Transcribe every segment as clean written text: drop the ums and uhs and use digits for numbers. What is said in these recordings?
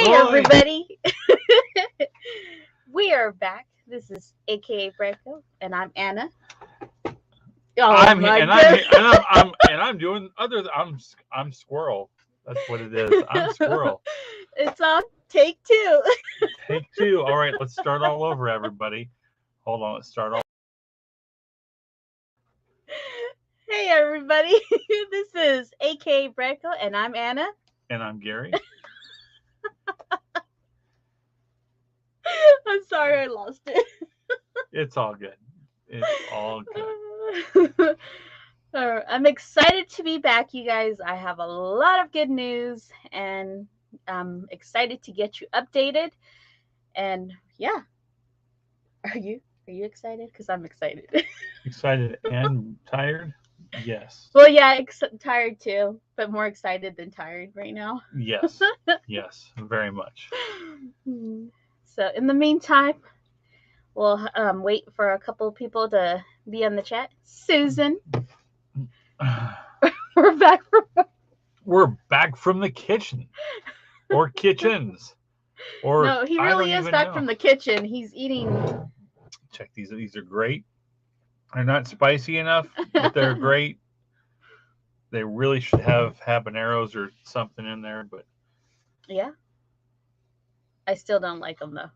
Hey Oi! everybody, we are back. This is AKA Branko, and I'm Anna. Oh I'm he- my and I'm god, he- and I'm doing I'm squirrel. That's what it is. I'm squirrel. it's on take two. Take two. All right, let's start all over, everybody. Hold on. Let's start all. Hey everybody, this is AKA Branko, and I'm Anna. And I'm Gary. I'm sorry I lost it. It's all good. It's all good. I'm excited to be back, you guys. I have a lot of good news, and I'm excited to get you updated. And yeah, are you? Are you excited? Because I'm excited. Excited and tired. Yes. Well, yeah, tired too, but more excited than tired right now. Yes. Yes. Very much. So, in the meantime, we'll wait for a couple of people to be on the chat. Susan, we're back from. We're back from the kitchen, or kitchens, or No, he I don't really is even back know. from the kitchen. He's eating. Check these. These are great. They're not spicy enough, but they're great. They really should have habaneros or something in there, but Yeah, I still don't like them though.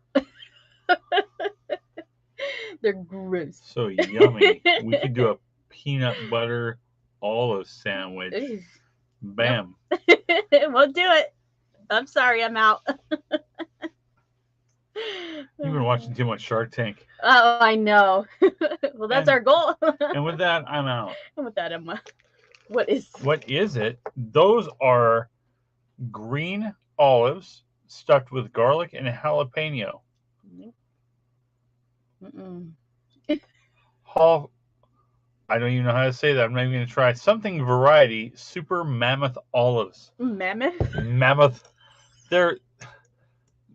They're gross. so yummy. We could do a peanut butter olive sandwich. Ooh, Bam. we'll do it. I'm sorry, I'm out. You've been watching too much Shark Tank. Oh, I know. Well, that's And- our goal. And with that, I'm out. And with that, Emma, what is? What is it? Those are green olives stuffed with garlic and jalapeno. Mm-mm. Hal- I don't even know how to say that. I'm not even going to try. Something variety super mammoth olives. Mammoth. Mammoth. They're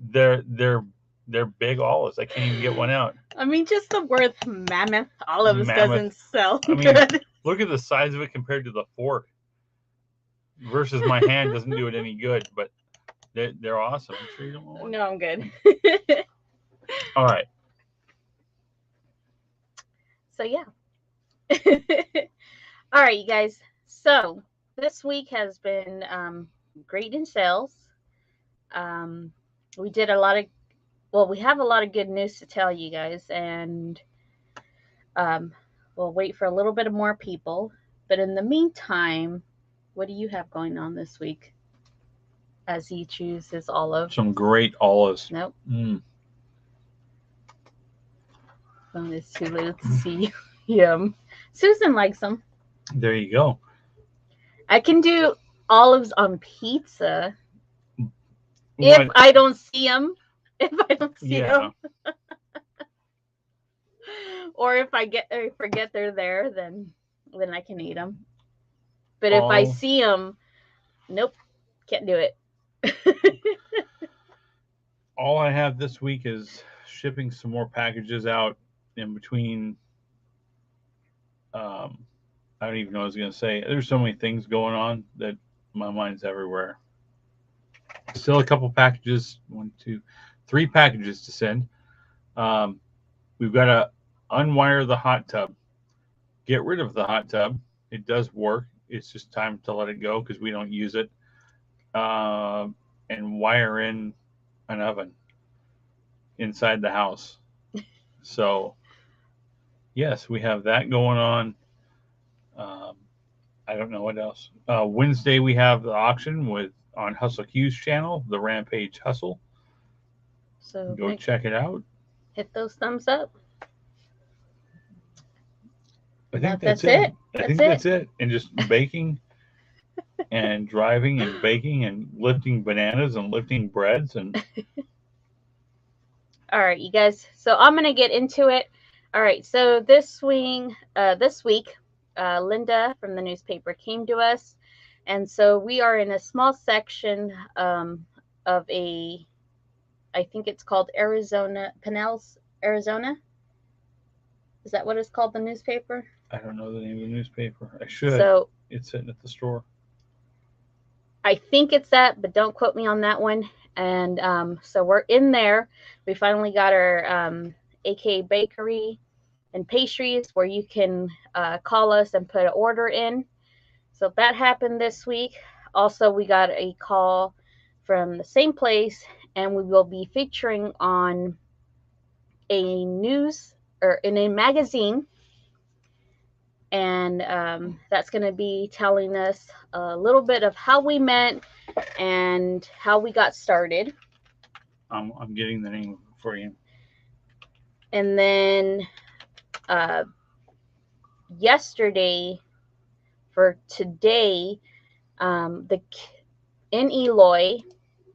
they're they're they're big olives. I can't even get one out. I mean, just the word mammoth olives Mammoth. doesn't sell I mean, good. look at the size of it compared to the fork. Versus my hand doesn't do it any good, but they're awesome. I'm sure you don't want one. No, I'm good. All right. So yeah. All right, you guys. So this week has been great in sales. We did a lot of, well, we have a lot of good news to tell you guys, and we'll wait for a little bit of more people. But in the meantime, what do you have going on this week? As he chooses olive. Some great olives. Nope. Mm. Oh, it's too little to see him. Susan likes them. There you go. I can do olives on pizza if What? I don't see them. If I don't see Yeah. them, or if I forget they're there, then I can eat them. But if I All see them, nope, can't do it. all I have this week is shipping some more packages out in between. I don't even know what I was going to say. There's so many things going on that my mind's everywhere. Still a couple packages, 1, 2, 3 packages to send. We've got to unwire the hot tub, get rid of the hot tub. It does work. It's just time to let it go because we don't use it. And wire in an oven inside the house. So, yes, we have that going on. I don't know what else. Wednesday we have the auction on Hustle Q's channel, the Rampage Hustle. So Go check it out. hit those thumbs up. I think That's that's it. it. I think that's it. And just baking and driving and baking and lifting bananas and lifting breads and All right, you guys. So I'm gonna get into it. All right. So this week, Linda from the newspaper came to us, and so we are in a small section of a, I think it's called Pinellas, Arizona. Is that what it's called? The newspaper. I don't know the name of the newspaper. I should. So It's sitting at the store. I think it's that, but don't quote me on that one. And so we're in there. We finally got our AK Bakery and Pastries where you can call us and put an order in. So that happened this week. Also, we got a call from the same place, and we will be featuring on a news or in a magazine. And that's going to be telling us a little bit of how we met and how we got started. I'm getting the name for you. And then yesterday for today, in Eloy,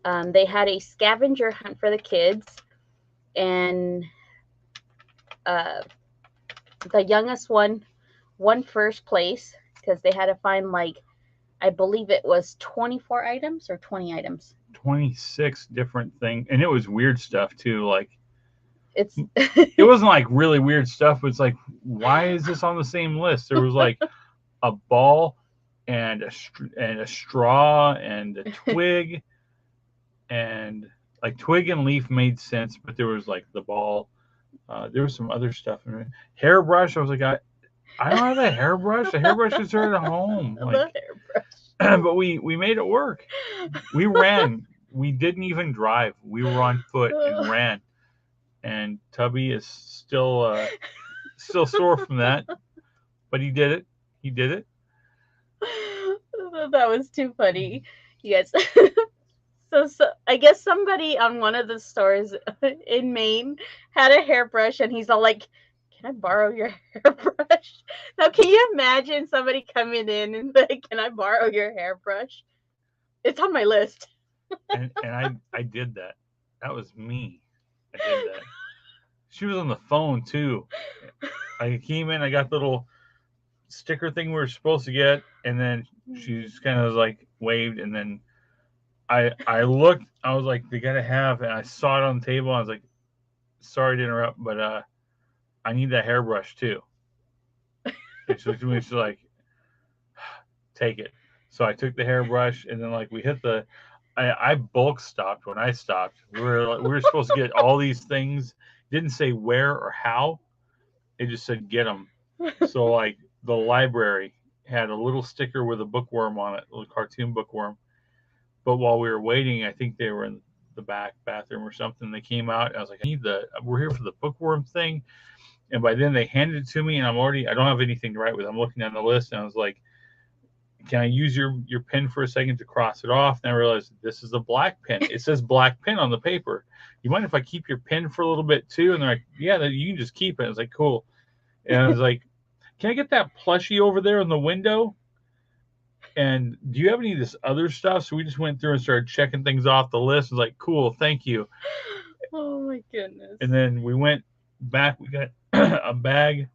they had a scavenger hunt for the kids, and the youngest one won first place because they had to find, like, I believe it was 24 items or 20 items. 26 different things, and it was weird stuff too. Like It's it wasn't like really weird stuff. It's like, why is this on the same list? There was like a ball and a straw and a twig, and like twig and leaf made sense, but there was like the ball. There was some other stuff. Hairbrush. I was like, I don't have a hairbrush. The hairbrush is here at home. Like, but we made it work. We ran. We didn't even drive. We were on foot and ran. And Tubby is still sore from that, but he did it. He did it. That was too funny, you guys. So I guess somebody on one of the stores in Maine had a hairbrush, and he's all like, "Can I borrow your hairbrush?" Now, can you imagine somebody coming in and like, "Can I borrow your hairbrush?" It's on my list. and I did that. That was me. I did that. She was on the phone too. I came in, I got the little sticker thing we were supposed to get, and then she just kind of like waved, and then I looked, I was like, they gotta have, and I saw it on the table, I was like, sorry to interrupt, but I need that hairbrush too. And she looked at me, she's like, take it. So I took the hairbrush, and then like we hit the I bulk stopped when I stopped. We were supposed to get all these things. Didn't say where or how. It just said get them. So like the library had a little sticker with a bookworm on it, a little cartoon bookworm. But while we were waiting, I think they were in the back bathroom or something. They came out, and I was like, we're here for the bookworm thing. And by then they handed it to me, and I don't have anything to write with. I'm looking on the list, and I was like, can I use your pen for a second to cross it off? And I realized this is a black pen. It says black pen on the paper. You mind if I keep your pen for a little bit too? And they're like, yeah, you can just keep it. I was like, cool. And I was like, can I get that plushie over there in the window? And do you have any of this other stuff? So we just went through and started checking things off the list. I was like, cool, thank you. Oh my goodness. And then we went back. We got a bag.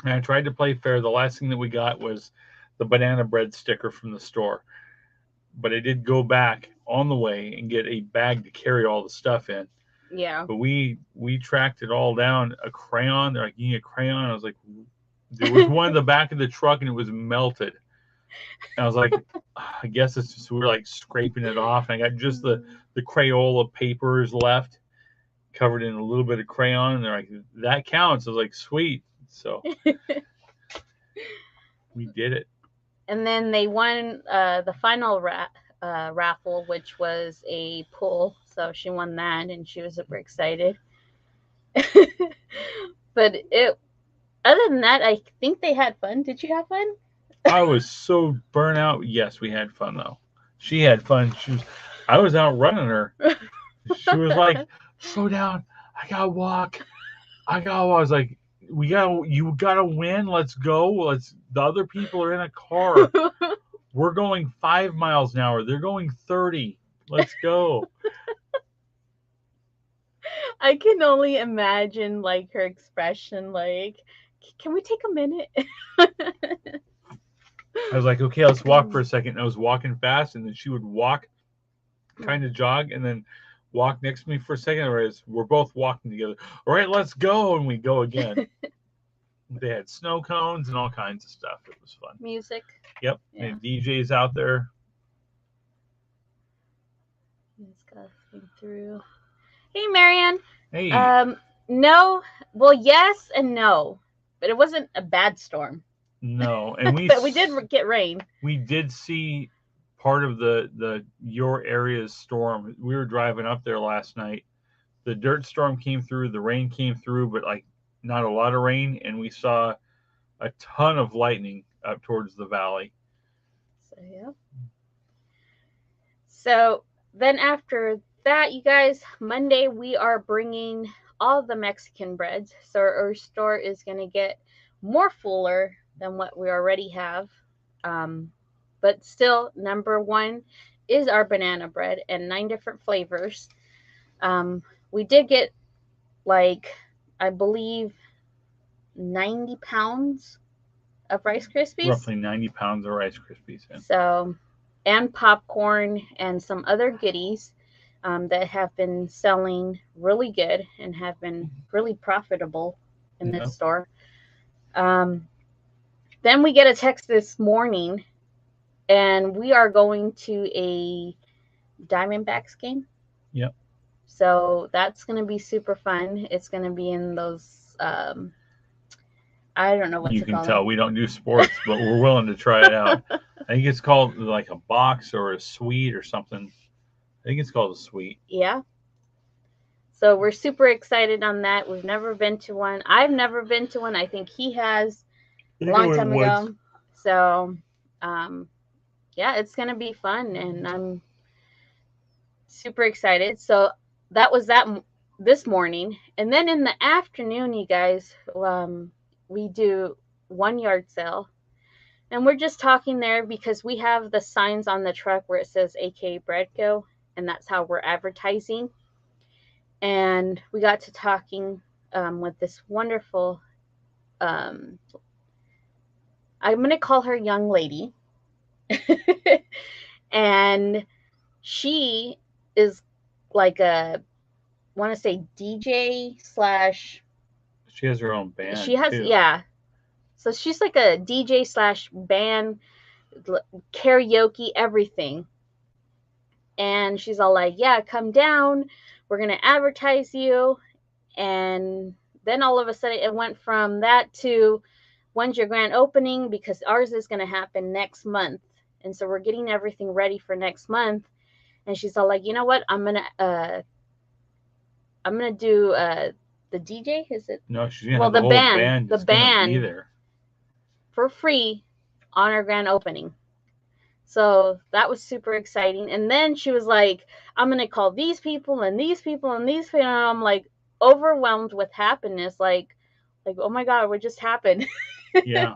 And I tried to play fair. The last thing that we got was the banana bread sticker from the store. But I did go back on the way and get a bag to carry all the stuff in. Yeah. But we tracked it all down. A crayon. They're like, you need a crayon? I was like, there was one in the back of the truck, and it was melted. And I was like, I guess it's just, we were like scraping it off. And I got just the Crayola papers left, covered in a little bit of crayon. And they're like, that counts. I was like, sweet. So we did it. And then they won the final raffle, which was a pool. So she won that, and she was super excited. But other than that, I think they had fun. Did you have fun? I was so burnt out. Yes, we had fun though. She had fun. I was out running her. She was like, slow down. I gotta walk. I was like, you gotta win. Let's go. The other people are in a car. We're going 5 miles an hour. They're going 30. Let's go. I can only imagine like her expression, like, can we take a minute? I was like, okay, let's walk for a second. And I was walking fast, and then she would walk, kind of jog, and then walk next to me for a second. Whereas we're both walking together. All right, let's go. And we go again. They had snow cones and all kinds of stuff. It was fun. Music. Yep. Yeah. And DJs out there. Came through. Hey, Marianne. Hey, No. Well, yes and no, but it wasn't a bad storm. no, and But we did get rain. we did see part of the your area's storm. We were driving up there last night. The dirt storm came through, the rain came through, but like not a lot of rain, and we saw a ton of lightning up towards the valley. So yeah. So then after that, you guys, Monday we are bringing all the Mexican breads. So our store is going to get more fuller than what we already have. But still, number one is our banana bread and 9 different flavors. We did get, like, I believe 90 pounds of Rice Krispies. Roughly 90 pounds of Rice Krispies. Yeah. So, and popcorn and some other goodies that have been selling really good and have been really profitable in this store. Then we get a text this morning, and we are going to a Diamondbacks game. Yep. So that's going to be super fun. It's going to be in those, I don't know what you to call can tell them. we don't do sports, but we're willing to try it out. I think it's called like a box or a suite or something. I think it's called a suite. Yeah. So we're super excited on that. We've never been to one. I've never been to one. I think he has a long time ago. So, yeah, it's going to be fun, and I'm super excited. So that was that this morning. And then in the afternoon, you guys, we do 1 yard sale. And we're just talking there because we have the signs on the truck where it says AK Breadco, and that's how we're advertising. And we got to talking with this wonderful, I'm going to call her young lady. And she is like want to say DJ / She has her own band. She has, too. yeah. So she's like a DJ / band, karaoke, everything. And she's all like, yeah, come down. We're going to advertise you. And then all of a sudden it went from that to when's your grand opening, because ours is going to happen next month. And so we're getting everything ready for next month. And she's all like, you know what? I'm going to do the DJ. Is it? No, she's going to have the whole band. The band be there for free on our grand opening. So that was super exciting. And then she was like, I'm going to call these people and these people and these people. And I'm like overwhelmed with happiness. Like, oh my God, what just happened? Yeah.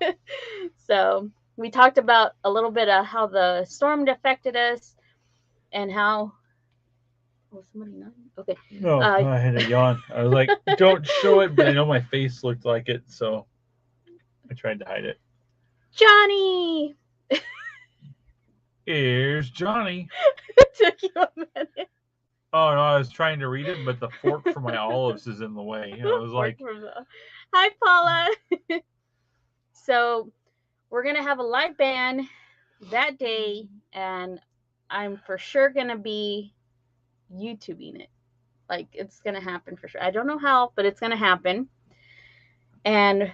So we talked about a little bit of how the storm affected us and how. Oh, somebody not? Okay. No, I had a yawn. I was like, don't show it, but I know my face looked like it. So I tried to hide it. Johnny! Here's Johnny. It took you a minute. Oh, no, I was trying to read it, but the fork for my olives is in the way. I was like, hi, Paula. So we're going to have a live band that day, and I'm for sure going to be YouTubing it. Like, it's going to happen for sure. I don't know how, but it's going to happen. And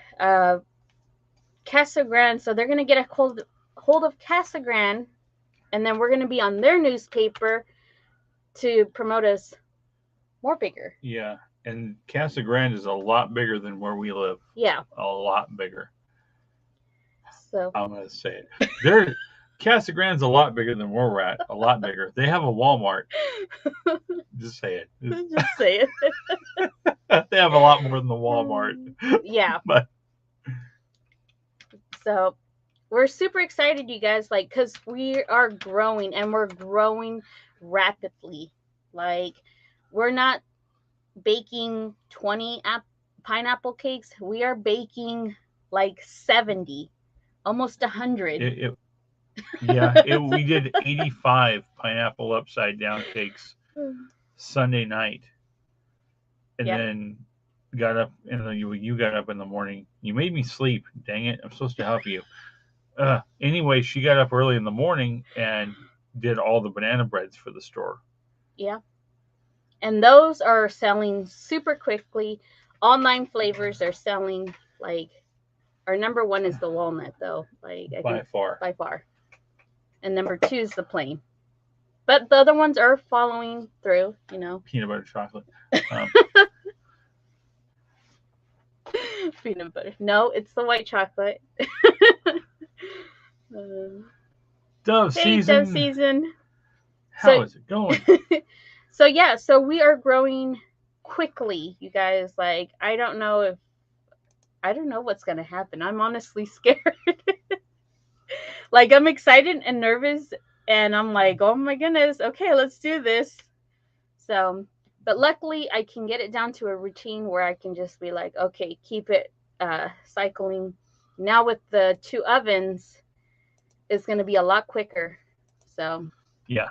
Casa Grande, so they're going to get a hold of Casa Grande, and then we're going to be on their newspaper to promote us more bigger. Yeah, and Casa Grande is a lot bigger than where we live. Yeah. A lot bigger. So I'm going to say it. Casa Grande's a lot bigger than where we're at. A lot bigger. They have a Walmart. Just say it. Just say it. They have a lot more than the Walmart. Yeah. But so we're super excited, you guys, like, because we are growing, and we're growing rapidly. Like, we're not baking 20 pineapple cakes. We are baking like 70, almost 100. We did 85 pineapple upside down cakes Sunday night, and then got up, and you got up in the morning. You made me sleep. Dang it! I'm supposed to help you. Anyway, she got up early in the morning and did all the banana breads for the store. Yeah. And those are selling super quickly. All 9 flavors are selling. Like, our number 1 is the walnut, though. Like, I by think far. by far. And number 2 is the plain. But the other ones are following through, you know. Peanut butter chocolate. Peanut butter. No, it's the white chocolate. Dove Hey, season. Dove season. How is it going? So yeah, so we are growing quickly, you guys. Like, I don't know what's gonna happen. I'm honestly scared. Like, I'm excited and nervous, and I'm like, oh my goodness, okay, let's do this. So, but luckily I can get it down to a routine where I can just be like, okay, keep it cycling. Now with the 2 ovens, it's going to be a lot quicker. So yeah.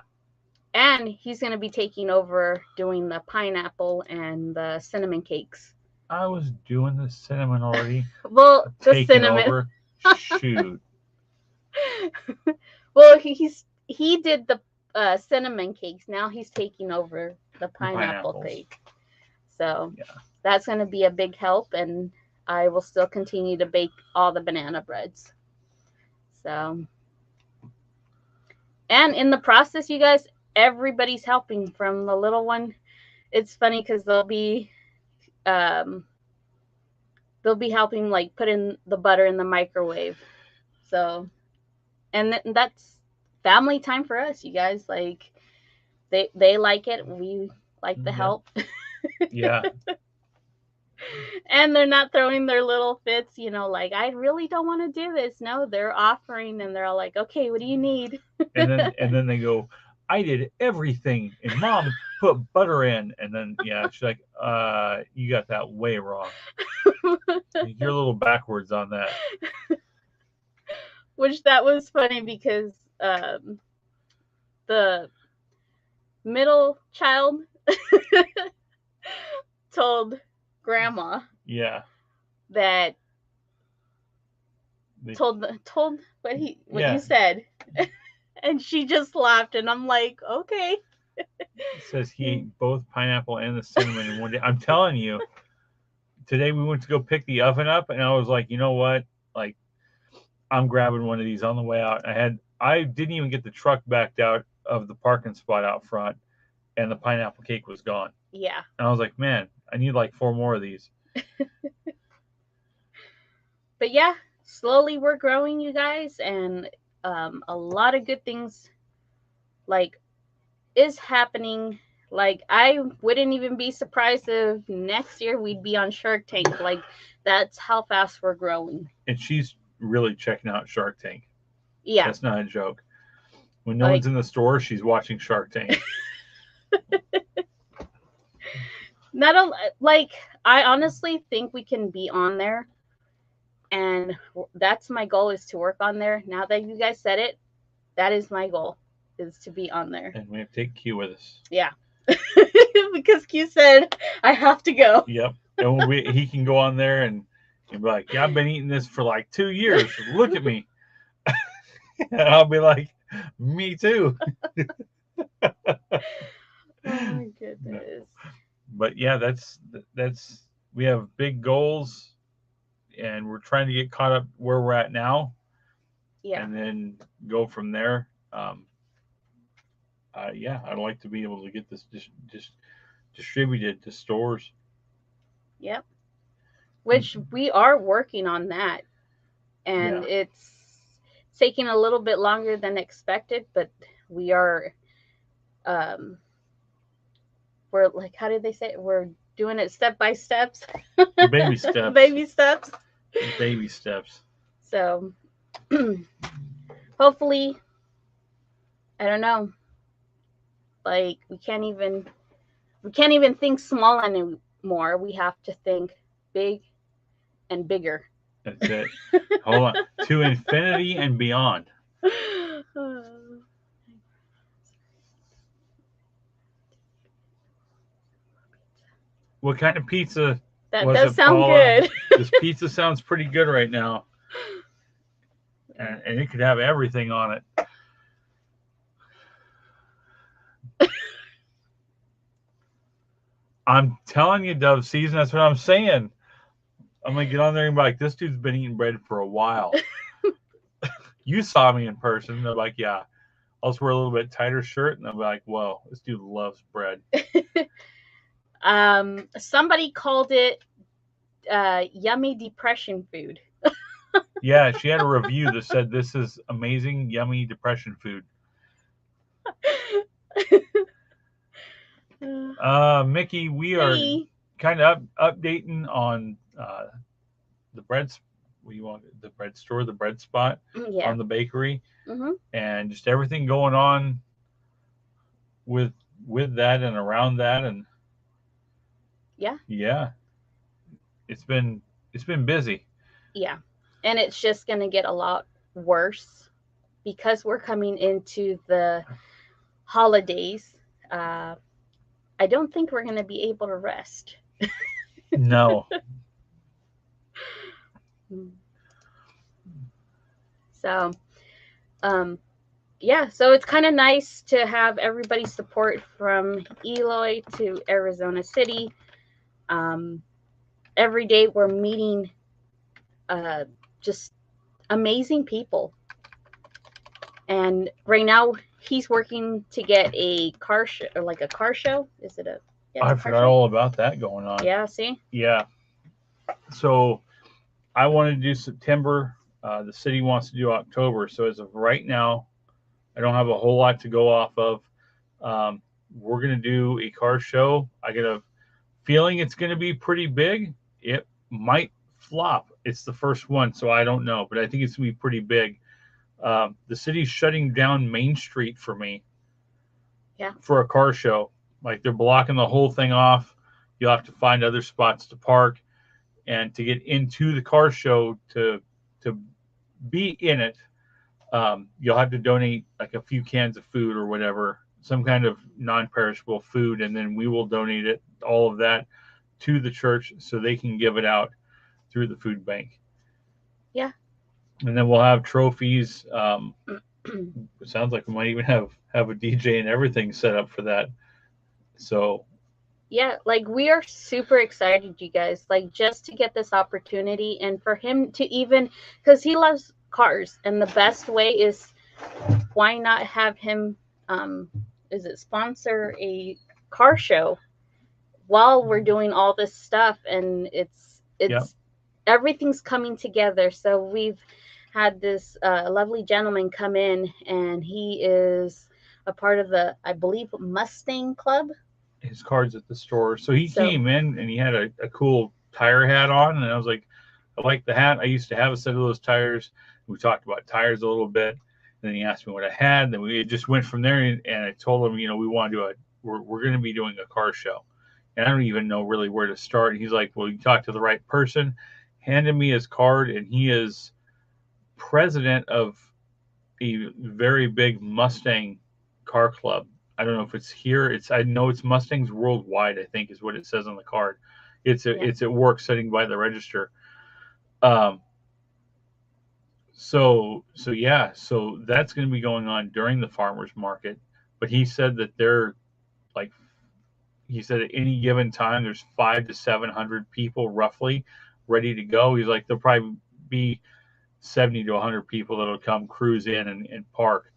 And he's going to be taking over doing the pineapple and the cinnamon cakes. I was doing the cinnamon already. Well, the cinnamon. Over. Shoot. Well, he did the cinnamon cakes. Now he's taking over the pineapple cake. So yeah, that's going to be a big help, and I will still continue to bake all the banana breads. So, and in the process, you guys, everybody's helping from the little one. It's funny because they'll be helping, like, put in the butter in the microwave. So, and that's family time for us, you guys. Like, they like it. We like the help. Yeah. And they're not throwing their little fits, you know, like, I really don't want to do this. No, they're offering, and they're all like, okay, what do you need? and then they go, I did everything, and Mom put butter in. And then, yeah, she's like, you got that way wrong. You're a little backwards on that. Which, that was funny because the middle child told Grandma, yeah, that told what you said, and she just laughed, and I'm like, okay. It says he ate both pineapple and the cinnamon in one day. I'm telling you, today we went to go pick the oven up, and I was like, you know what? Like, I'm grabbing one of these on the way out. I didn't even get the truck backed out of the parking spot out front, and the pineapple cake was gone. Yeah. And I was like, man, I need like 4 more of these. But yeah, slowly we're growing, you guys, and a lot of good things, like, is happening. Like, I wouldn't even be surprised if next year we'd be on Shark Tank. Like, that's how fast we're growing. And she's really checking out Shark Tank. Yeah. That's not a joke. When no one's in the store, she's watching Shark Tank. I honestly think we can be on there, and that's my goal, is to work on there. Now that you guys said it, that is my goal, is to be on there. And we have to take Q with us. Yeah. Because Q said I have to go. Yep. And he can go on there and be like, yeah, I've been eating this for like 2 years. Look at me. And I'll be like, me too. Oh my goodness. No. But yeah, that's we have big goals, and we're trying to get caught up where we're at now. Yeah. And then go from there. Yeah, I'd like to be able to get this just distributed to stores. Yep. Which we are working on that. And it's taking a little bit longer than expected, but we are we're, like, how did they say it? We're doing it step by steps. Baby steps. Baby steps. Baby steps. So hopefully, I don't know. Like, we can't even think small anymore. We have to think big and bigger. That's it. Hold on. To infinity and beyond. What kind of pizza? That does sound good. This pizza sounds pretty good right now. And it could have everything on it. I'm telling you, dove season. That's what I'm saying. I'm gonna get on there and be like, this dude's been eating bread for a while. You saw me in person. They're like, yeah. I'll just wear a little bit tighter shirt, and I'll be like, whoa, this dude loves bread. Somebody called it yummy depression food. Yeah, she had a review that said this is amazing, yummy depression food. Mickey, we are kind of updating on the bread. We want the bread store, the bread spot on the bakery, and just everything going on with that and around that, and yeah, it's been busy. Yeah, and it's just going to get a lot worse because we're coming into the holidays. I don't think we're going to be able to rest. No. So, yeah, so it's kind of nice to have everybody's support from Eloy to Arizona City. Every day we're meeting just amazing people. And right now he's working to get a car show, or like a car show. Is it a? Yeah, I forgot all about that going on. Yeah, see? Yeah. So I wanted to do September. The city wants to do October. So as of right now, I don't have a whole lot to go off of. We're going to do a car show. I get a feeling it's going to be pretty big. It might flop. It's the first one, so I don't know. But I think it's going to be pretty big. The city's shutting down Main Street for me. Yeah. For a car show. Like they're blocking the whole thing off. You'll have to find other spots to park. And to get into the car show, to be in it, you'll have to donate like a few cans of food or whatever, some kind of non-perishable food, and then we will donate it, all of that, to the church so they can give it out through the food bank. Yeah. And then we'll have trophies. It sounds like we might even have a DJ and everything set up for that. So yeah, like we are super excited, you guys, like just to get this opportunity and for him to even, because he loves cars, and the best way is, why not have him sponsor a car show while we're doing all this stuff, and it's everything's coming together. So we've had this lovely gentleman come in, and he is a part of the, I believe, Mustang Club. His cards at the store. So he came in and he had a cool tire hat on, and I was like, I like the hat. I used to have a set of those tires. We talked about tires a little bit. And then he asked me what I had. And then we just went from there, and I told him, we want to do we're going to be doing a car show. And I don't even know really where to start. And he's like, well, you talked to the right person. Handed me his card, and he is president of a very big Mustang car club. I don't know if it's here. I know it's Mustangs Worldwide, I think is what it says on the card. It's at work sitting by the register. So that's going to be going on during the farmers market. But he said that at any given time there's 500 to 700 people roughly ready to go. He's like, there'll probably be 70 to 100 people that'll come cruise in and park.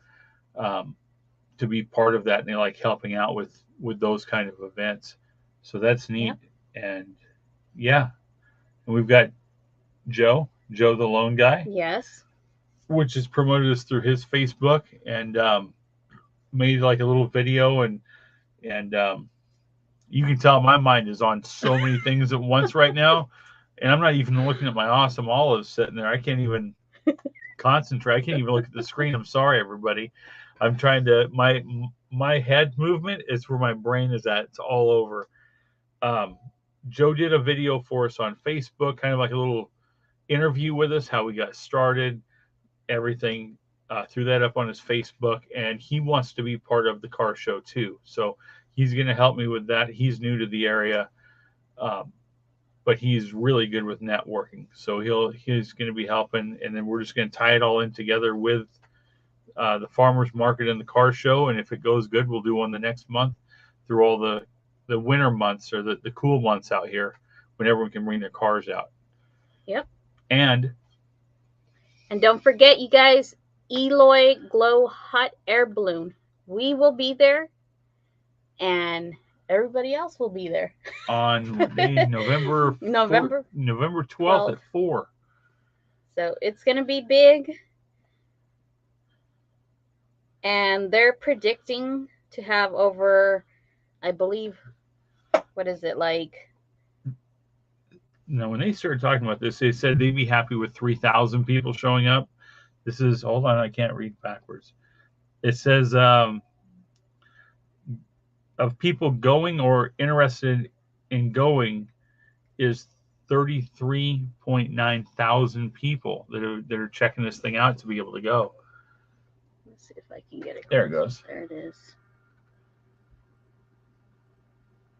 To be part of that, and they like helping out with those kind of events. So that's neat. And and we've got Joe the Lone Guy. Yes. Which has promoted us through his Facebook and made like a little video, and you can tell my mind is on so many things at once right now, and I'm not even looking at my awesome olives sitting there. I can't even concentrate. I can't even look at the screen. I'm sorry, everybody. I'm trying to, my head movement is where my brain is at. It's all over. Joe did a video for us on Facebook, kind of like a little interview with us, how we got started, everything. Threw that up on his Facebook, and he wants to be part of the car show too. So he's going to help me with that. He's new to the area, but he's really good with networking. So he's going to be helping, and then we're just going to tie it all in together with the farmers market and the car show. And if it goes good, we'll do one the next month through all the the winter months or the cool months out here when everyone can bring their cars out. Yep. And don't forget, you guys, Eloy Glow Hot Air Balloon. We will be there, and everybody else will be there. On November 12th at 4. So it's going to be big. And they're predicting to have over, I believe, what is it, like? No, when they started talking about this, they said they'd be happy with 3,000 people showing up. This is, hold on, I can't read backwards. It says of people going or interested in going is 33.9 thousand people that are checking this thing out to be able to go. Let's see if I can get it. There it goes. There it is.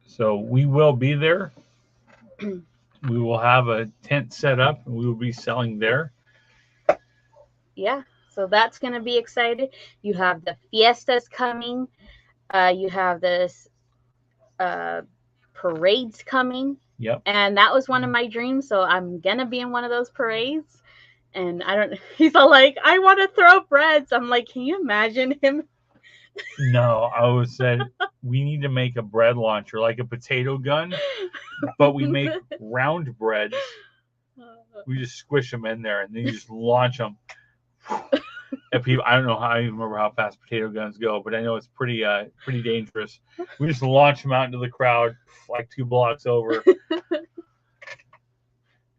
So we will be there. We will have a tent set up and we will be selling there. Yeah, so that's going to be exciting. You have the fiestas coming. You have this parades coming. Yep. And that was one of my dreams, so I'm going to be in one of those parades. And he's all like, I want to throw breads. I'm like, can you imagine him? No, I always said we need to make a bread launcher, like a potato gun, but we make round breads. We just squish them in there and then you just launch them. And people, I don't know I even remember how fast potato guns go, but I know it's pretty dangerous. We just launch them out into the crowd like 2 blocks over.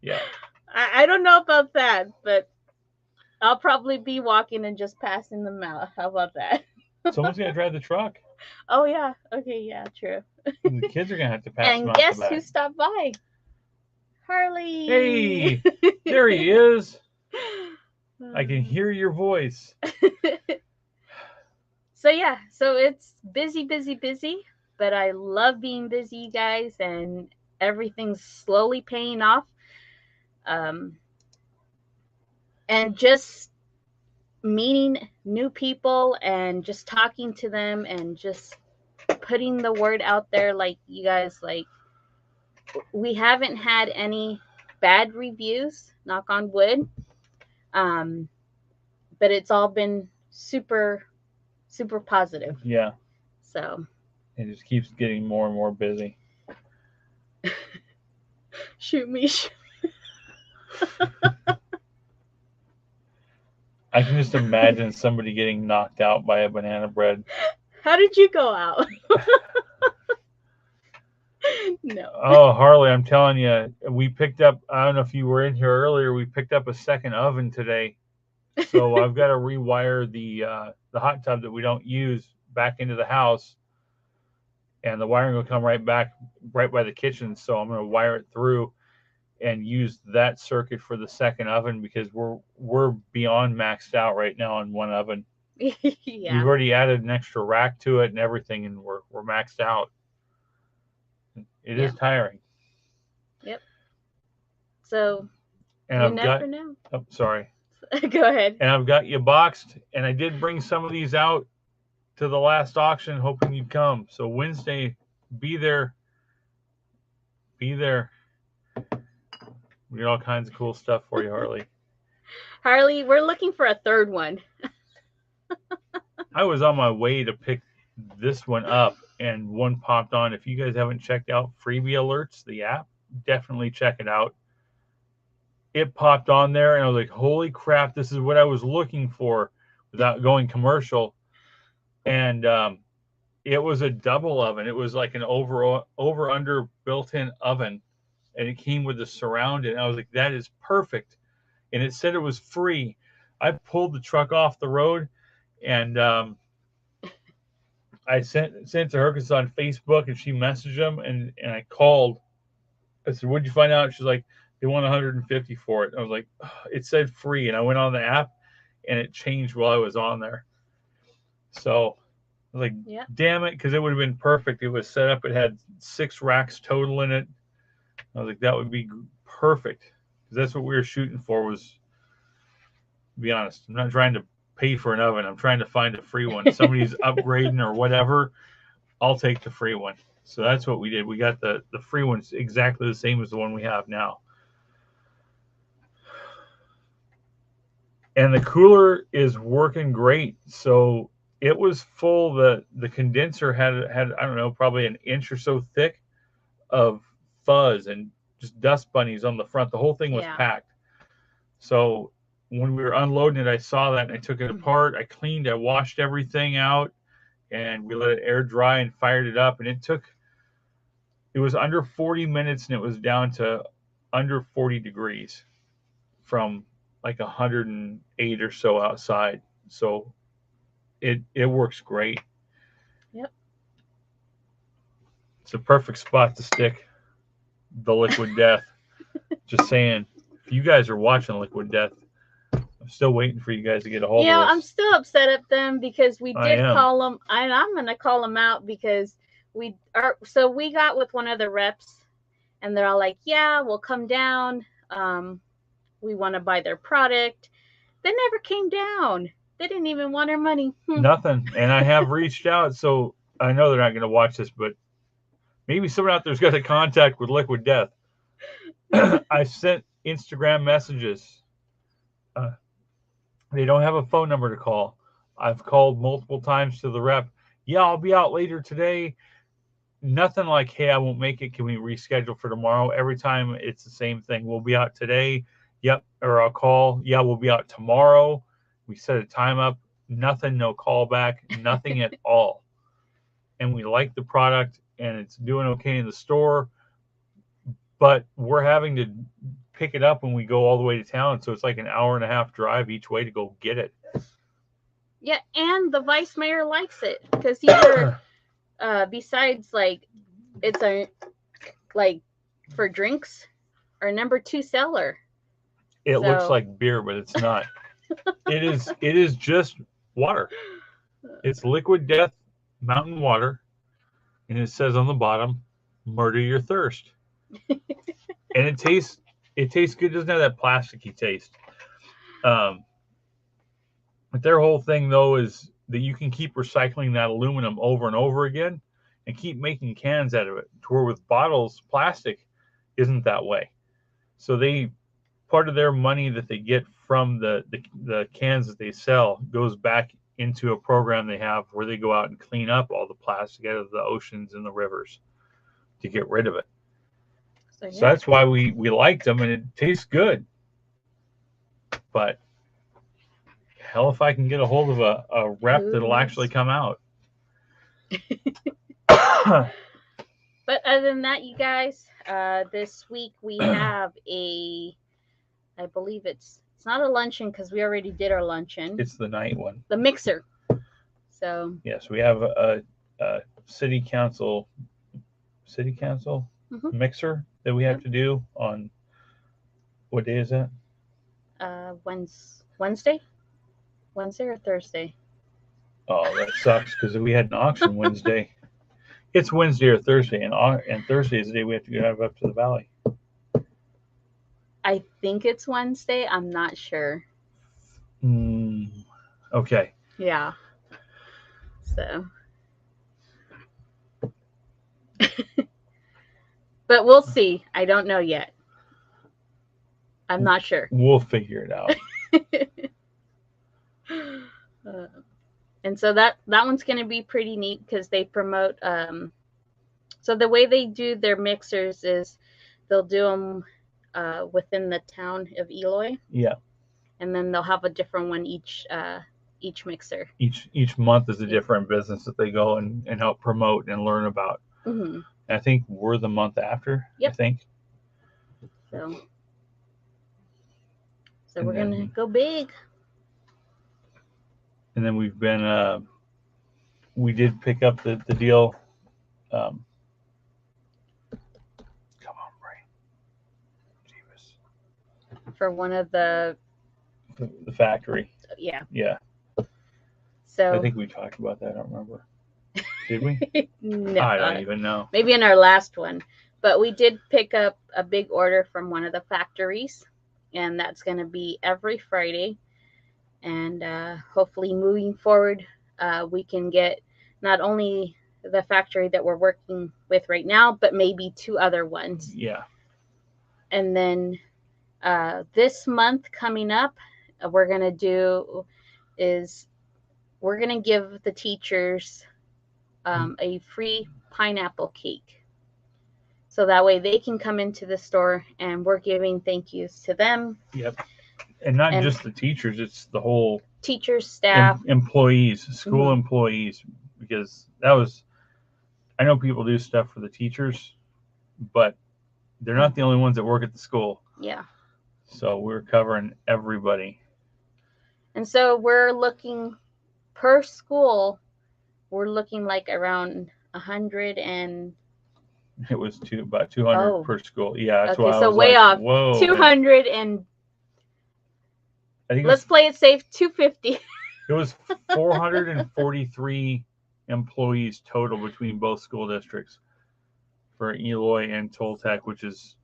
Yeah. I don't know about that, but I'll probably be walking and just passing them out. How about that? Someone's gonna drive the truck. Oh yeah. Okay. Yeah. True. And the kids are gonna have to pass them And out guess the back. who stopped by? Harley. Hey, there he is. I can hear your voice. So yeah, so it's busy, but I love being busy, you guys, and everything's slowly paying off. And just meeting new people and just talking to them and just putting the word out there, like you guys, like we haven't had any bad reviews, knock on wood. But it's all been super positive. Yeah. So it just keeps getting more and more busy. Shoot me. I can just imagine somebody getting knocked out by a banana bread. How did you go out? No. Oh, Harley, I'm telling you, we picked up, I don't know if you were in here earlier, we picked up a second oven today. So I've got to rewire the hot tub that we don't use back into the house. And the wiring will come right by the kitchen. So I'm going to wire it through and use that circuit for the second oven because we're beyond maxed out right now on one oven. Yeah. We've already added an extra rack to it and everything, and we're maxed out. It is tiring. Yep. So and you I've never know. Oh, sorry. Go ahead. And I've got you boxed, and I did bring some of these out to the last auction, hoping you'd come. So Wednesday, be there. Be there. We got all kinds of cool stuff for you, Harley. Harley, we're looking for a third one. I was on my way to pick this one up, and one popped on. If you guys haven't checked out Freebie Alerts, the app, definitely check it out. It popped on there, and I was like, holy crap, this is what I was looking for without going commercial. And it was a double oven. It was like an over-under built-in oven, and it came with the surround, and I was like, that is perfect. And it said it was free. I pulled the truck off the road, and I sent it to her because it's on Facebook, and she messaged them, and I called. I said, what'd you find out? She's like, they want $150 for it. I was like, oh, it said free, and I went on the app, and it changed while I was on there. So I was like, damn it, because it would have been perfect. It was set up. It had 6 racks total in it. I was like, that would be perfect, because that's what we were shooting for. Was, to be honest, I'm not trying to pay for an oven. I'm trying to find a free one. Somebody's upgrading or whatever, I'll take the free one. So that's what we did. We got the free ones exactly the same as the one we have now. And the cooler is working great. So it was full. The condenser had I don't know, probably an inch or so thick of fuzz and just dust bunnies on the front. The whole thing was packed. So when we were unloading it, I saw that and I took it apart. I cleaned, I washed everything out, and we let it air dry and fired it up. And it was under 40 minutes and it was down to under 40 degrees from like 108 or so outside. So it works great. Yep. It's a perfect spot to stick the Liquid Death. Just saying, if you guys are watching Liquid Death, I'm still waiting for you guys to get a hold of us. Yeah, I'm still upset at them because we did call them, and I'm going to call them out because we got with one of the reps, and they're all like, yeah, we'll come down. We want to buy their product. They never came down. They didn't even want our money. Nothing. And I have reached out, so I know they're not going to watch this, but maybe someone out there's got a contact with Liquid Death. I sent Instagram messages. They don't have a phone number to call. I've called multiple times to the rep. Yeah, I'll be out later today. Nothing like, hey, I won't make it. Can we reschedule for tomorrow? Every time it's the same thing. We'll be out today. Yep. Or I'll call. Yeah, we'll be out tomorrow. We set a time up. Nothing, no callback, nothing at all. And we like the product and it's doing okay in the store. But we're having to pick it up when we go all the way to town. So it's like an hour and a half drive each way to go get it. Yeah, and the vice mayor likes it because he's besides like it's a like for drinks our number 2 seller. It looks like beer, but it's not. It is just water. It's Liquid Death mountain water, and it says on the bottom, "Murder your thirst." And it tastes good. It doesn't have that plasticky taste. But their whole thing though is that you can keep recycling that aluminum over and over again and keep making cans out of it. To where with bottles, plastic isn't that way. So part of their money that they get from the cans that they sell goes back into a program they have where they go out and clean up all the plastic out of the oceans and the rivers to get rid of it. So that's why we liked them, and it tastes good. But hell, if I can get a hold of a rep that'll actually come out. But other than that, you guys, this week we have I believe it's not a luncheon because we already did our luncheon. It's the night one. The mixer. So yes, we have a city council mixer that we have to do on. What day is that? Wednesday or Thursday. Oh, that sucks because we had an auction Wednesday. It's Wednesday or Thursday, and Thursday is the day we have to drive up to the valley. I think it's Wednesday. I'm not sure. Okay. Yeah. So. But we'll see. I don't know yet. I'm not sure. We'll figure it out. And so that one's going to be pretty neat because they promote. So the way they do their mixers is they'll do them within the town of Eloy. Yeah. And then they'll have a different one each mixer. Each month is a different business that they go and help promote and learn about. Mm-hmm. I think we're the month after. Yep. I think. So we're going to go big. And then we've been, we did pick up the deal. Come on, Brain. Jeebus. For one of the factory. Yeah. Yeah. So I think we talked about that. I don't remember. Did we? No. I don't even know. Maybe in our last one. But we did pick up a big order from one of the factories. And that's going to be every Friday. And hopefully moving forward, we can get not only the factory that we're working with right now, but maybe 2 other ones. Yeah. And then this month coming up, we're going to give the teachers a free pineapple cake. So that way they can come into the store and we're giving thank yous to them. Yep. And not just the teachers, it's the whole teachers, staff, employees, school employees, because I know people do stuff for the teachers, but they're not the only ones that work at the school. Yeah. So we're covering everybody. And so we're looking per school, we're looking like around 100 and it was about 200 per school. Yeah, that's okay, why so I was way like, off. Whoa, 200 and let's play it safe, 250. It was 443 employees total between both school districts for Eloy and Toltec, which is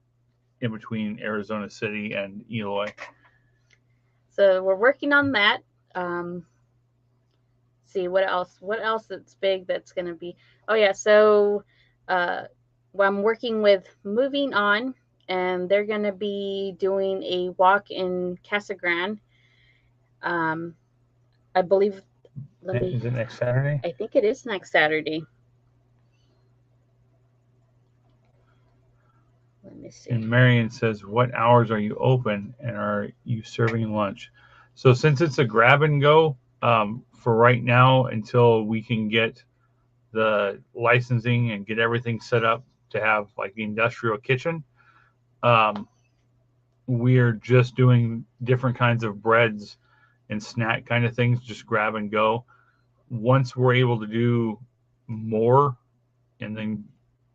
in between Arizona City and Eloy. So we're working on that. See what else that's big that's going to be. Oh yeah, so I'm working with Moving On, and they're going to be doing a walk in Casa Grande. I believe. Is it next Saturday? I think it is next Saturday. Let me see. And Marion says, what hours are you open and are you serving lunch? So since it's a grab and go, for right now, until we can get the licensing and get everything set up to have like the industrial kitchen, we're just doing different kinds of breads and snack kind of things, just grab and go. Once we're able to do more and then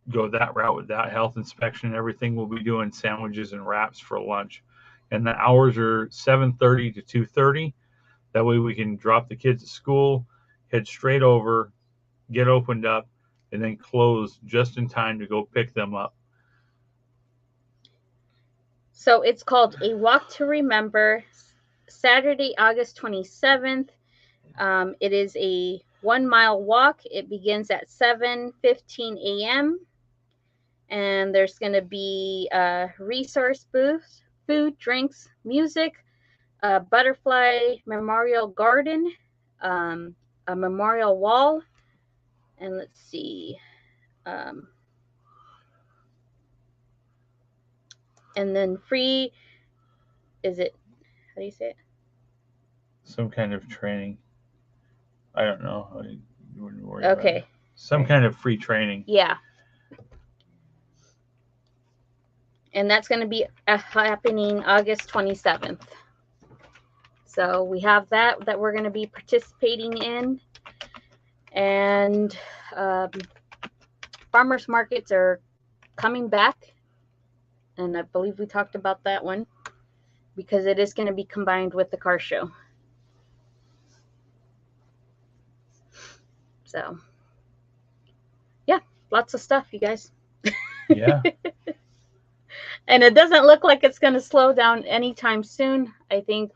go that route with that health inspection and everything, we'll be doing sandwiches and wraps for lunch. And the hours are 7:30 to 2:30. That way we can drop the kids at school, head straight over, get opened up, and then close just in time to go pick them up. So it's called A Walk to Remember, Saturday, August 27th. It is a 1-mile walk. It begins at 7:15 a.m. And there's going to be a resource booth, food, drinks, music, a butterfly memorial garden, a memorial wall, and let's see. And then free, how do you say it? Some kind of training. I don't know. You wouldn't worry about it. Some kind of free training. Yeah. And that's going to be happening August 27th. So we have that we're going to be participating in. And farmers markets are coming back. And I believe we talked about that one because it is going to be combined with the car show. So, yeah, lots of stuff, you guys. Yeah. And it doesn't look like it's going to slow down anytime soon. I think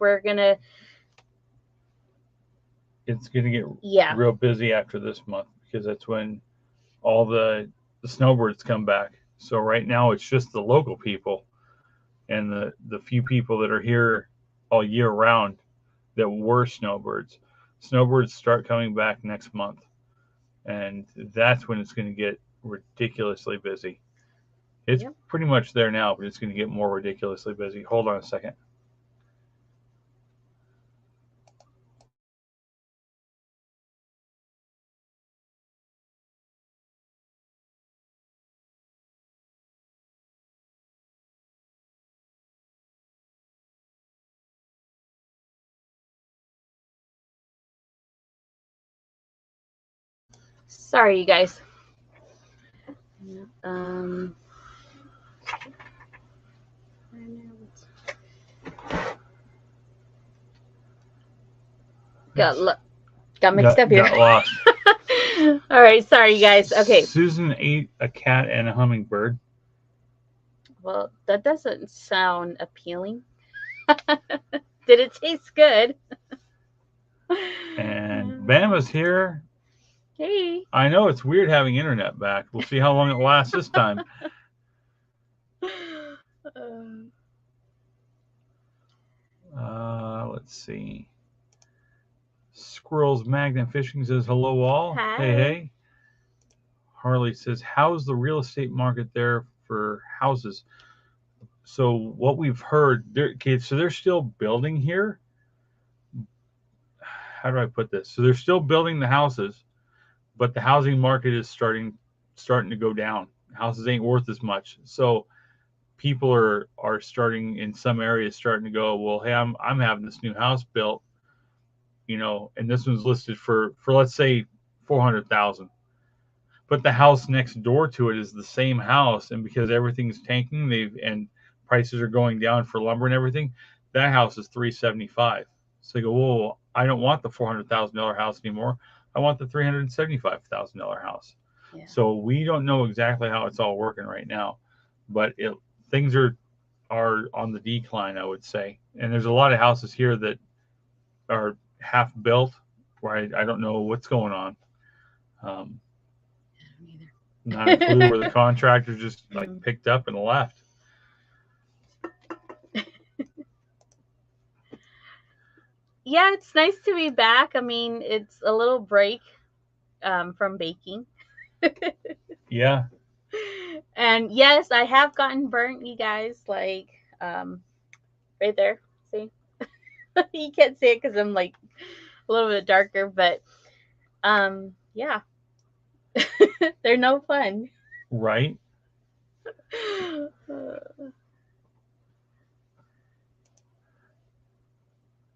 it's going to get real busy after this month because that's when all the snowbirds come back. So right now it's just the local people and the few people that are here all year round that were snowbirds. Snowbirds start coming back next month. And that's when it's going to get ridiculously busy. It's pretty much there now, but it's going to get more ridiculously busy. Hold on a second. Sorry, you guys. Got mixed up here. Got lost. All right, sorry, you guys. Okay. Susan ate a cat and a hummingbird. Well, that doesn't sound appealing. Did it taste good? And Bama's here Hey. I know it's weird having internet back. We'll see how long it lasts this time. Let's see. Squirrels Magnet Fishing says hello all. Hi. Hey. Harley says, how's the real estate market there for houses? So what we've heard, so they're still building here. How do I put this? So they're still building the houses, but the housing market is starting to go down. Houses ain't worth as much. So people are starting in some areas starting to go, well, hey, I'm having this new house built, and this one's listed for let's say 400,000. But the house next door to it is the same house, and because everything's tanking, and prices are going down for lumber and everything, that house is 375. So they go, whoa, I don't want the $400,000 house anymore. I want the $375,000 house. Yeah. So we don't know exactly how it's all working right now, but things are on the decline, I would say. And there's a lot of houses here that are half built where I don't know what's going on. Not a clue where the contractor just picked up and left. Yeah, it's nice to be back. I mean, it's a little break from baking. Yeah. And yes, I have gotten burnt, you guys. Like, right there. See? You can't see it because I'm like a little bit darker, but yeah. They're no fun. Right.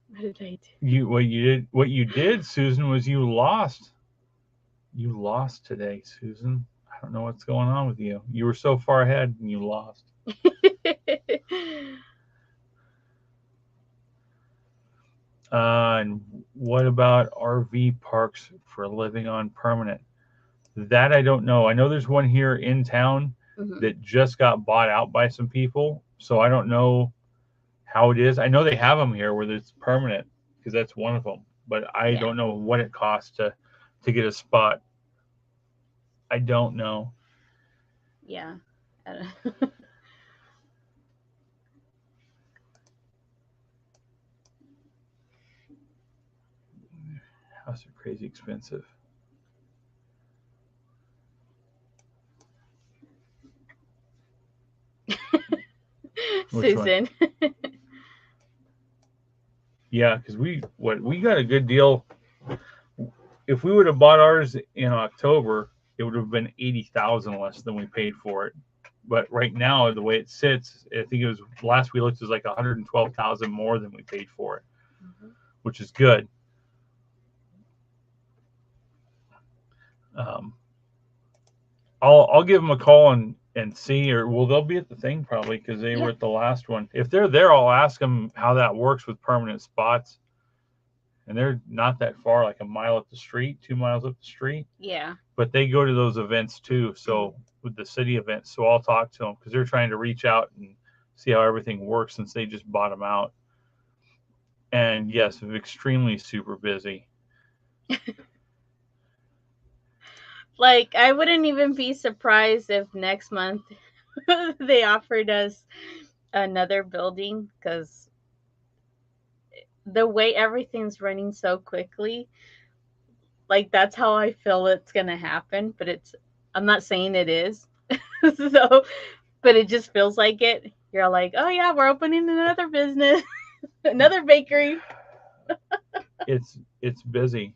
What did I do? What you did, Susan, was you lost. You lost today, Susan. I don't know what's going on with you. You were so far ahead and you lost. And what about RV parks for living on permanent? That I don't know. I know there's one here in town that just got bought out by some people. So I don't know how it is. I know they have them here where it's permanent because that's one of them. But I don't know what it costs to get a spot. I don't know. Yeah. Houses are crazy expensive. Susan. Yeah, because we got a good deal. If we would have bought ours in October, it would have been 80,000 less than we paid for it. But right now, the way it sits, I think it was last we looked, it was like 112,000 more than we paid for it, which is good. I'll give them a call and see, or they'll be at the thing probably because they were at the last one. If they're there, I'll ask them how that works with permanent spots. And they're not that far, like a mile up the street, 2 miles up the street. Yeah. But they go to those events too. So with the city events, so I'll talk to them because they're trying to reach out and see how everything works since they just bought them out. And yes, extremely super busy. Like, I wouldn't even be surprised if next month they offered us another building because the way everything's running so quickly, like, that's how I feel it's going to happen. But I'm not saying it is. So, but it just feels like it. You're like, oh, yeah, we're opening another business, another bakery. It's busy.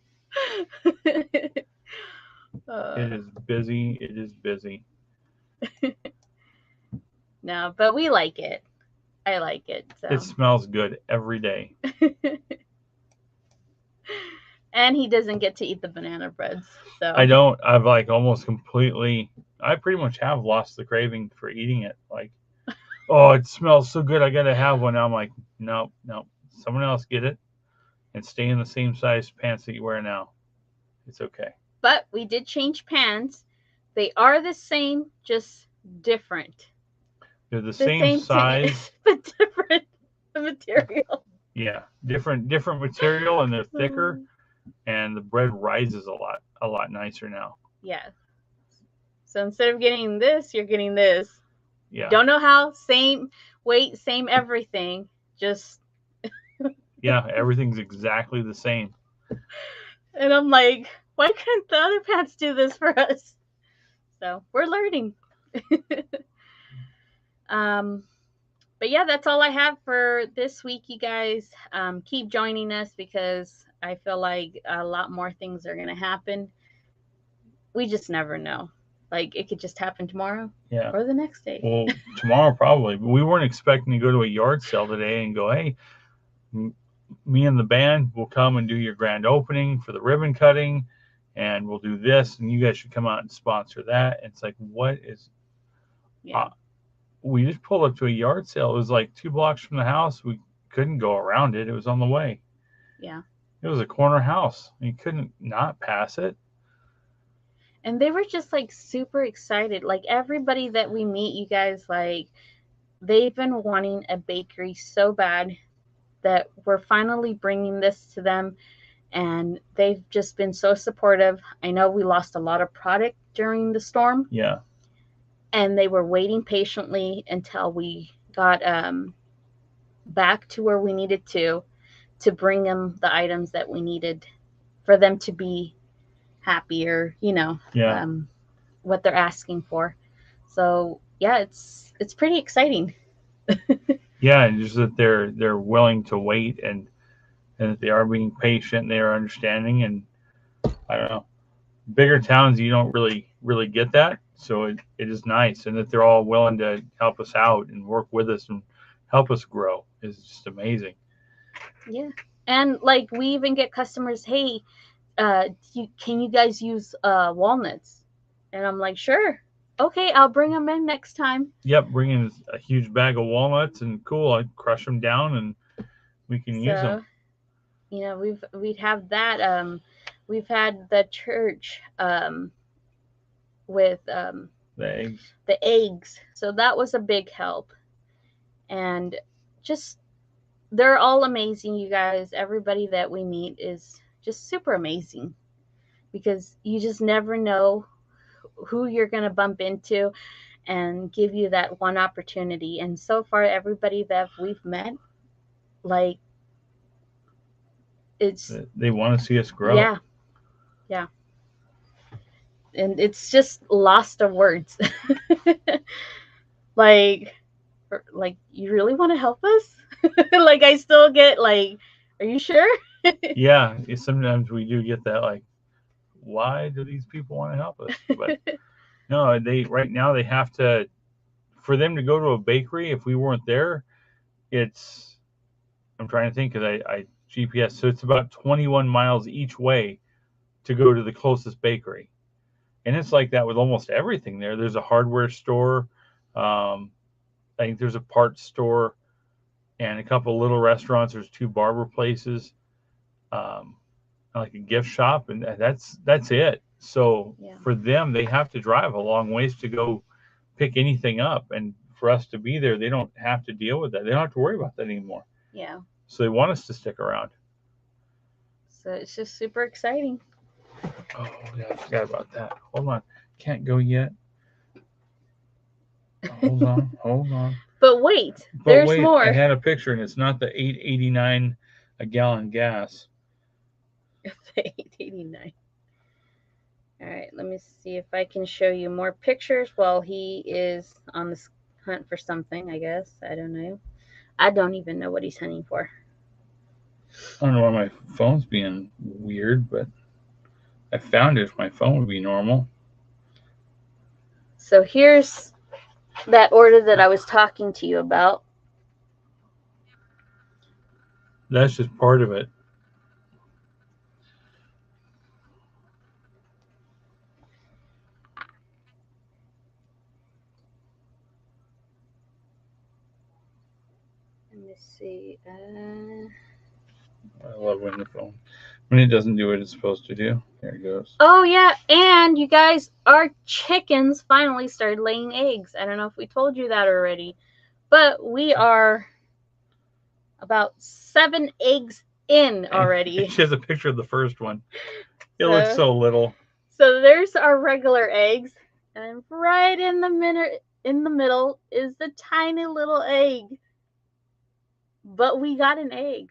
It is busy. It is busy. No, but we like it. I like it. So. It smells good every day. And he doesn't get to eat the banana breads. So I don't. I've like almost completely. I pretty much have lost the craving for eating it. Like, oh, it smells so good. I gotta have one. Now I'm like, no. Someone else get it, and stay in the same size pants that you wear now. It's okay. But we did change pants. They are the same, just different. They're the same size, but different material. Yeah, different material, and they're thicker. and the bread rises a lot nicer now. Yeah. So instead of getting this, you're getting this. Yeah. Don't know how. Same weight, same everything. Just Yeah, everything's exactly the same. and I'm like, why couldn't the other pants do this for us? So we're learning. But yeah, that's all I have for this week, you guys. Keep joining us because I feel like a lot more things are going to happen. We just never know. Like it could just happen tomorrow Yeah. or the next day. Well, tomorrow probably. But we weren't expecting to go to a yard sale today and go, hey, me and the band will come and do your grand opening for the ribbon cutting, and we'll do this, and you guys should come out and sponsor that. And it's like, what is? Yeah. We just pulled up to a yard sale. It was like 2 blocks from the house. We couldn't go around it. It was on the way. Yeah. It was a corner house. You couldn't not pass it. And they were just like super excited. Like everybody that we meet, you guys, like they've been wanting a bakery so bad that we're finally bringing this to them. And they've just been so supportive. I know we lost a lot of product during the storm. Yeah. And they were waiting patiently until we got back to where we needed to bring them the items that we needed for them to be happier, Yeah. what they're asking for. So yeah, it's pretty exciting. Yeah, and just that they're willing to wait, and that they are being patient, and they are understanding, and I don't know. Bigger towns, you don't really get that, so it is nice, and that they're all willing to help us out and work with us and help us grow is just amazing. Yeah, and like we even get customers, hey, can you guys use walnuts? And I'm like, sure, okay, I'll bring them in next time. Yep, bring in a huge bag of walnuts, and cool, I crush them down and we can use them. We'd have that. We've had the church with The eggs, so that was a big help. And just they're all amazing, you guys. Everybody that we meet is just super amazing because you just never know who you're going to bump into and give you that one opportunity. And so far, everybody that we've met, like, they want to see us grow. Yeah. Yeah. And it's just lost of words. like, you really want to help us? Like, I still get like, are you sure? Yeah, sometimes we do get that, like, why do these people want to help us? But no, right now they have to, for them to go to a bakery. If we weren't there, I'm trying to think because I GPS, so it's about 21 miles each way to go to the closest bakery, and it's like that with almost everything there. There's a hardware store, I think there's a parts store, and a couple of little restaurants. There's 2 barber places, like a gift shop, and that's it. So for them, they have to drive a long ways to go pick anything up, and for us to be there, they don't have to deal with that. They don't have to worry about that anymore. Yeah. So they want us to stick around. So it's just super exciting. Oh yeah, I forgot about that. Hold on, can't go yet. Hold on. But wait, there's more. I had a picture, and it's not the $8.89 a gallon gas. $8.89. All right, let me see if I can show you more pictures while he is on this hunt for something, I guess. I don't know. I don't even know what he's hunting for. I don't know why my phone's being weird, but I found it. If my phone would be normal. So here's that order that I was talking to you about. That's just part of it. Let me see. I love when it doesn't do what it's supposed to do. There it goes. Oh yeah, and you guys, our chickens finally started laying eggs. I don't know if we told you that already, but we are about 7 eggs in And already. she has a picture of the first one. It looks so little. So there's our regular eggs, and right in the middle is the tiny little egg. But we got an egg.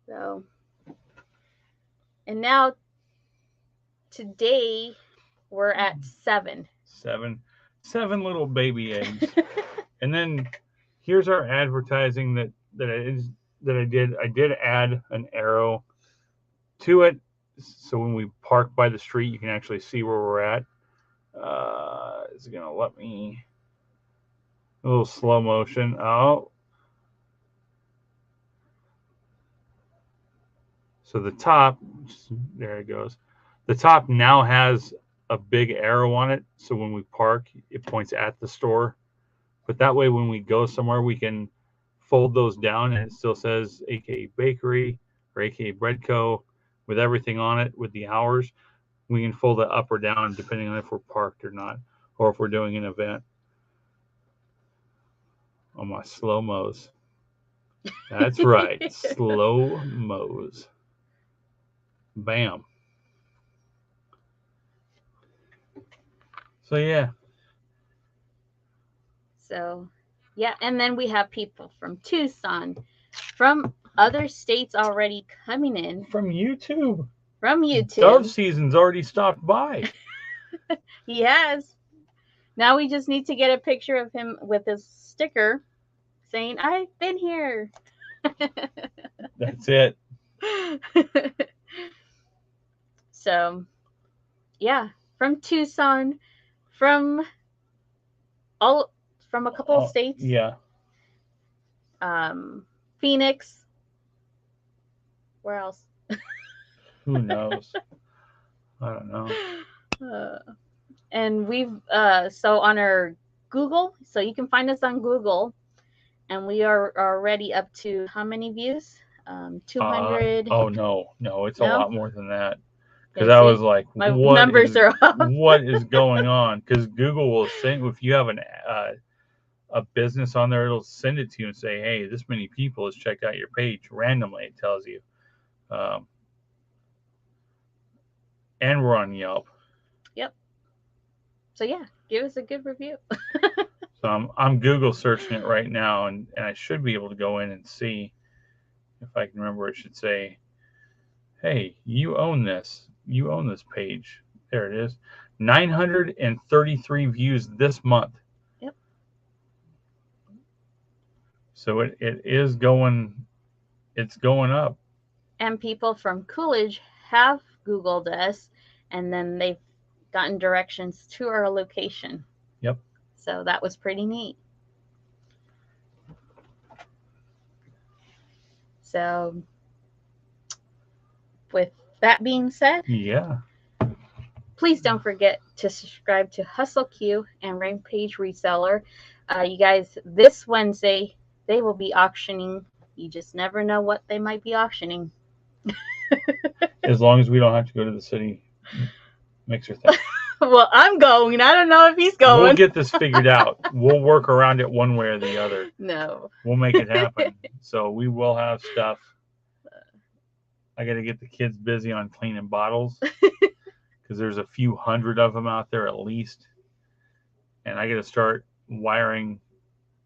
So, and now today we're at 7. Seven little baby eggs. And then here's our advertising that I did. I did add an arrow to it, so when we park by the street, you can actually see where we're at. Is it gonna let me? A little slow motion. Oh, so the top, there it goes. The top now has a big arrow on it, so when we park, it points at the store. But that way, when we go somewhere, we can fold those down, and it still says AKA Bakery or AKA Bread Co. with everything on it, with the hours. We can fold it up or down depending on if we're parked or not, or if we're doing an event. On my slow mo's. That's right, slow mo's. Bam. So yeah. So, yeah, and then we have people from Tucson, from other states already coming in. From YouTube. From YouTube. Dove season's already stopped by. He has. Now we just need to get a picture of him with his sticker saying, "I've been here." That's it. So, yeah, from Tucson, from a couple of states. Yeah. Phoenix. Where else? Who knows? I don't know. And we've so on our Google, so you can find us on Google, and we are already up to how many views? 200. Oh no, it's a lot more than that. Because Yeah, I was like, my numbers are up. What is going on? Because Google will send, if you have a business on there, it'll send it to you and say, hey, this many people has checked out your page. Randomly, it tells you. And we're on Yelp. Yep. So yeah, give us a good review. So I'm Google searching it right now, and I should be able to go in and see if I can remember. It should say, hey, you own this. You own this page. There it is. 933 views this month. Yep. So it is going, it's going up. And people from Coolidge have Googled us, and then they've gotten directions to our location. Yep. So that was pretty neat. So with that being said, yeah, please don't forget to subscribe to Hustle Q and Rampage Reseller. You guys, this Wednesday, they will be auctioning. You just never know what they might be auctioning. As long as we don't have to go to the city mixer thing. Well, I'm going. I don't know if he's going. We'll get this figured out. We'll work around it one way or the other. No. We'll make it happen. So we will have stuff. I got to get the kids busy on cleaning bottles because there's a few hundred of them out there at least. And I got to start unwiring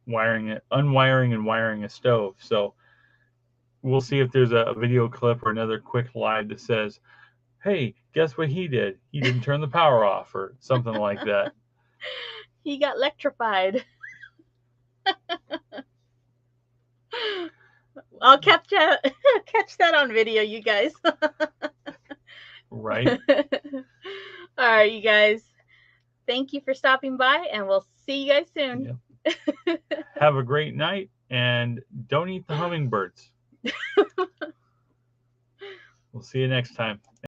and wiring a stove. So we'll see if there's a video clip or another quick live that says, hey, guess what he did? He didn't turn the power off or something like that. He got electrified. I'll catch that on video, you guys. Right. All right, you guys. Thank you for stopping by, and we'll see you guys soon. Yep. Have a great night, and don't eat the hummingbirds. We'll see you next time.